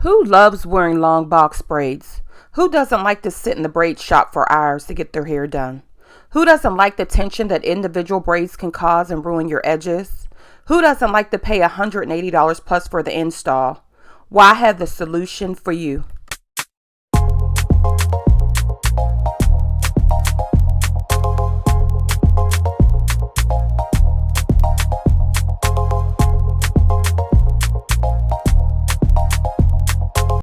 Who loves wearing long box braids? Who doesn't like to sit in the braid shop for hours to get their hair done? Who doesn't like the tension that individual braids can cause and ruin your edges? Who doesn't like to pay $180 plus for the install? Well, I have the solution for you.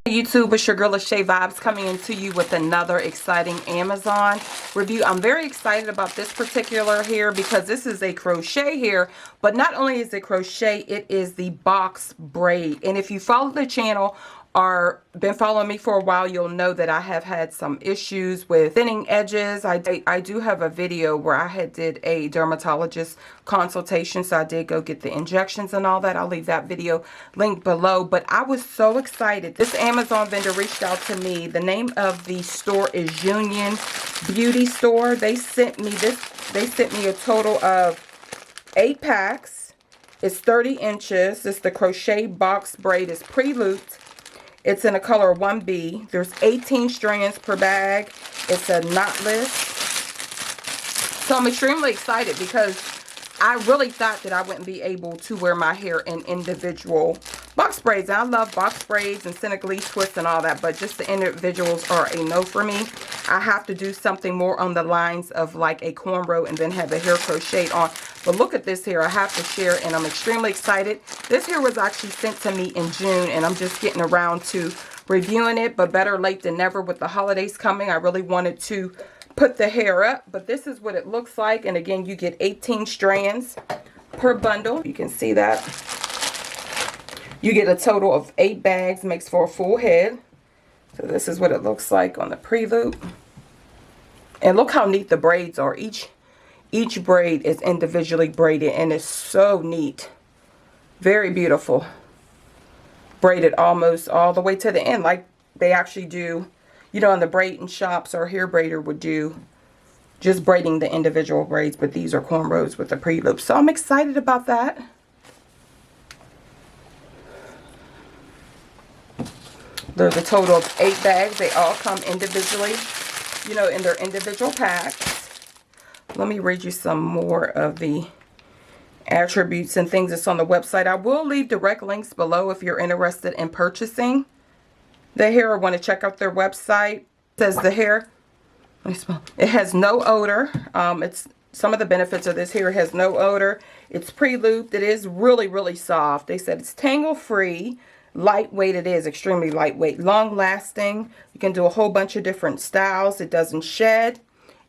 YouTube, it's your girl Lachey Vibes coming into you with another exciting Amazon review. I'm very excited about this particular hair because this is a crochet hair, but not only is it crochet, it is the box braid. And if you follow the channel or been following me for a while, you'll know that I have had some issues with thinning edges. I do have a video where I did a dermatologist consultation, so I did go get the injections and all that. I'll leave that video linked below. But I was so excited. This Amazon vendor reached out to me. The name of the store is Union Beauty Store. They sent me this. They sent me a total of 8 packs. It's 30 inches. It's the crochet box braid. It's pre-looped. It's in a color 1B. There's 18 strands per bag. It's a knotless. So I'm extremely excited because I really thought that I wouldn't be able to wear my hair in individual box braids. And I love box braids and Senegalese twists and all that, but just the individuals are a no for me. I have to do something more on the lines of like a cornrow and then have the hair crocheted on. But look at this hair. I have to share, and I'm extremely excited. This hair was actually sent to me in June, and I'm just getting around to reviewing it, but better late than never with the holidays coming. I really wanted to put the hair up, but this is what it looks like. And again, you get 18 strands per bundle. You can see that. You get a total of 8 bags, makes for a full head. So this is what it looks like on the pre-loop. And look how neat the braids are. Each braid is individually braided, and it's so neat. Very beautiful. Braided almost all the way to the end, like they actually do, you know, in the braiding shops, or hair braider would do, just braiding the individual braids. But these are cornrows with the pre-loop. So I'm excited about that. There's a total of 8 bags. They all come individually, you know, in their individual packs. Let me read you some more of the attributes and things that's on the website. I will leave direct links below if you're interested in purchasing the hair or want to check out their website. It says the hair, let me smell. It has no odor. It's some of the benefits of this hair. It has no odor. It's pre-looped. It is really soft. They said it's tangle-free. Lightweight. It is extremely lightweight. Long lasting. You can do a whole bunch of different styles. It doesn't shed.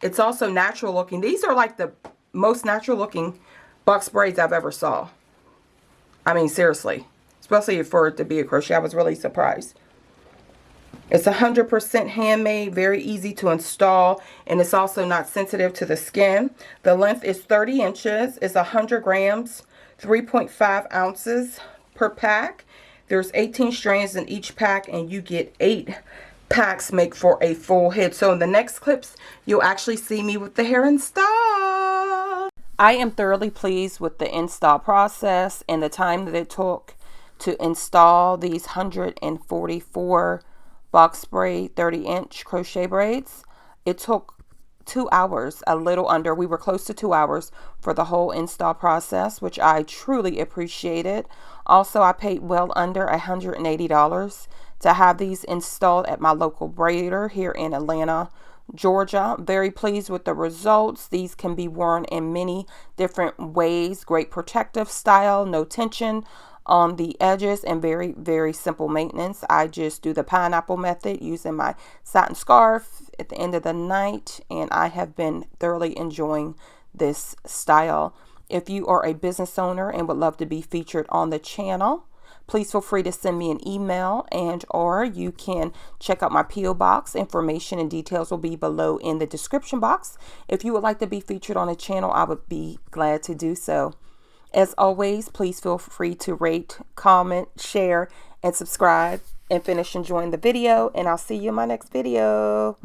It's also natural looking. These are like the most natural looking box braids I've ever saw. I mean, seriously. Especially for it to be a crochet. I was really surprised. It's 100% handmade. Very easy to install. And it's also not sensitive to the skin. The length is 30 inches. It's 100 grams. 3.5 ounces per pack. There's 18 strands in each pack, and you get 8 packs, make for a full head. So in the next clips, you'll actually see me with the hair installed. I am thoroughly pleased with the install process and the time that it took to install these 144 box braid 30-inch crochet braids. It took 2 hours, a little under. We were close to 2 hours for the whole install process, which I truly appreciated. Also, I paid well under $180 to have these installed at my local braider here in Atlanta, Georgia. Very pleased with the results. These can be worn in many different ways. Great protective style, no tension on the edges, and very simple maintenance. I just do the pineapple method using my satin scarf at the end of the night, and I have been thoroughly enjoying this style. If you are a business owner and would love to be featured on the channel, please feel free to send me an email, and or you can check out my P.O. box. Information and details will be below in the description box. If you would like to be featured on the channel, I would be glad to do so. As always, please feel free to rate, comment, share, and subscribe, and finish enjoying the video. And I'll see you in my next video.